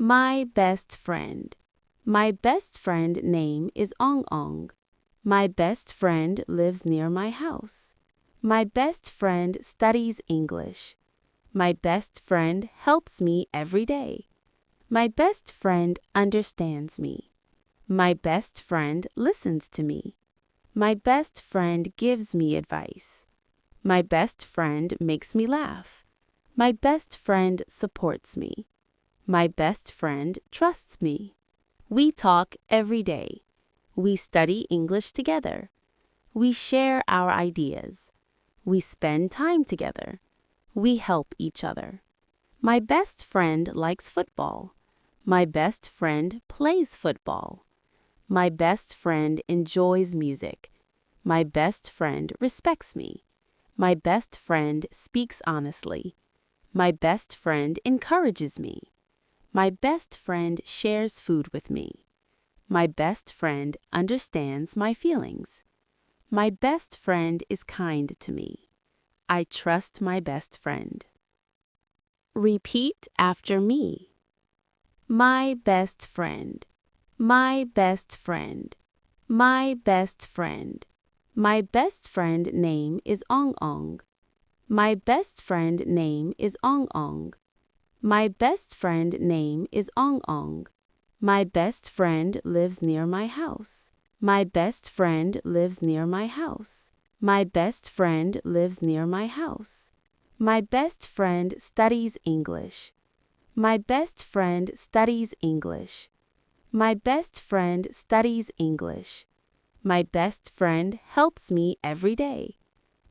My best friend. My best friend name is Ong Ong. My best friend lives near my house. My best friend studies English. My best friend helps me every day. My best friend understands me. My best friend listens to me. My best friend gives me advice. My best friend makes me laugh. My best friend supports me. My best friend trusts me. We talk every day. We study English together. We share our ideas. We spend time together. We help each other. My best friend likes football. My best friend plays football. My best friend enjoys music. My best friend respects me. My best friend speaks honestly. My best friend encourages me. My best friend shares food with me. My best friend understands my feelings. My best friend is kind to me. I trust my best friend. Repeat after me. My best friend. My best friend. My best friend. My best friend name is Ong Ong. My best friend name is Ong Ong. My best friend name is Ong Ong. My best friend lives near my house. My best friend lives near my house. My best friend lives near my house. My best friend studies English. My best friend studies English. My best friend studies English. My best friend helps me every day.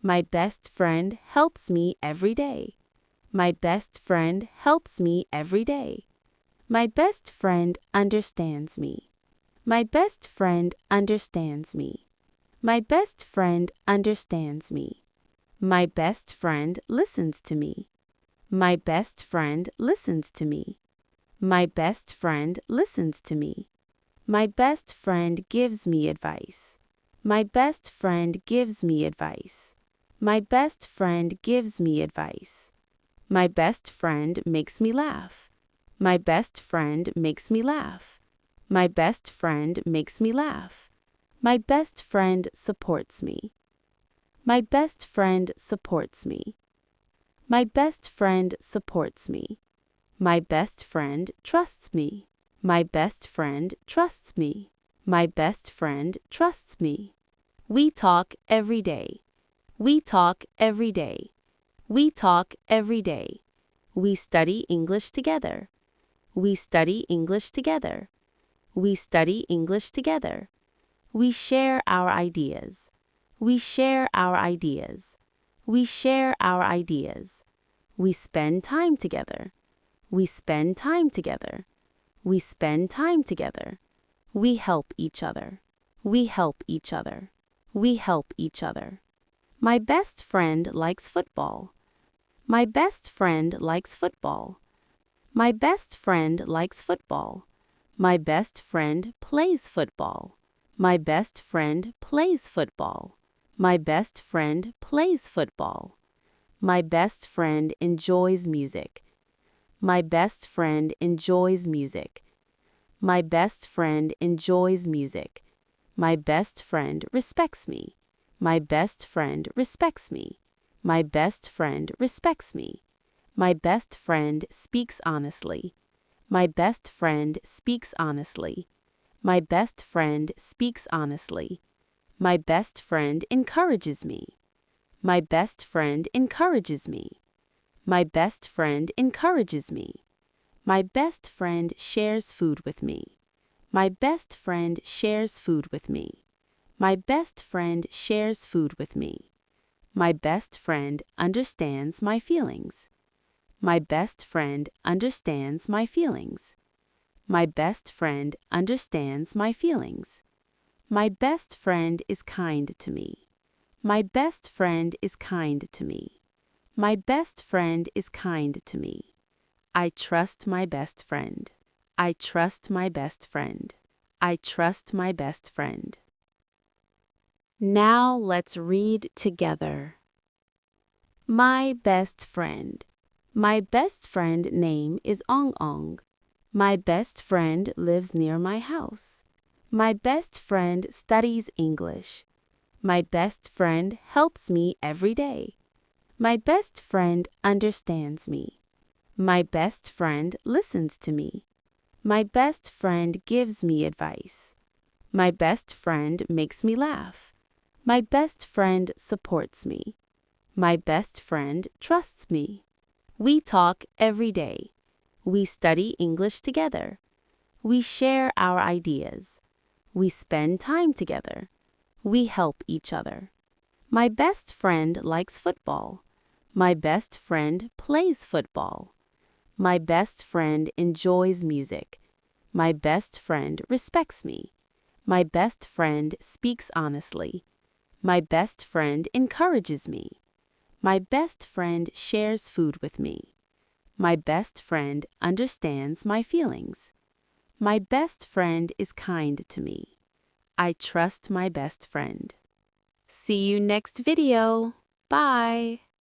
My best friend helps me every day. My best friend helps me every day. My best friend understands me. My best friend understands me. My best friend understands me. My best friend listens to me. My best friend listens to me. My best friend listens to me. My best friend gives me advice. My best friend gives me advice. My best friend gives me advice. My best friend makes me laugh. My best friend makes me laugh. My best friend makes me laugh. My best friend supports me. My best friend supports me. My best friend supports me. My best friend trusts me. My best friend trusts me. My best friend trusts me. We talk every day. We talk every day. We talk every day. We study English together. We study English together. We study English together. We share our ideas. We share our ideas. We share our ideas. We spend time together. We spend time together. We spend time together. We help each other. We help each other. We help each other. My best friend likes football. My best friend likes football. My best friend likes football. My best friend plays football. My best friend plays football. My best friend plays football. My best friend enjoys music. My best friend enjoys music. My best friend enjoys music. My best friend respects me. My best friend respects me. My best friend respects me. My best friend speaks honestly. My best friend speaks honestly. My best friend speaks honestly. My best friend encourages me. My best friend encourages me. My best friend encourages me. My best friend shares food with me. My best friend shares food with me. My best friend shares food with me. My best friend understands my feelings. My best friend understands my feelings. My best friend understands my feelings. My best friend is kind to me. My best friend is kind to me. My best friend is kind to me. I trust my best friend. I trust my best friend. I trust my best friend. Now let's read together. My best friend. My best friend name is Ong Ong. My best friend lives near my house. My best friend studies English. My best friend helps me every day. My best friend understands me. My best friend listens to me. My best friend gives me advice. My best friend makes me laugh. My best friend supports me. My best friend trusts me. We talk every day. We study English together. We share our ideas. We spend time together. We help each other. My best friend likes football. My best friend plays football. My best friend enjoys music. My best friend respects me. My best friend speaks honestly. My best friend encourages me. My best friend shares food with me. My best friend understands my feelings. My best friend is kind to me. I trust my best friend. See you next video. Bye.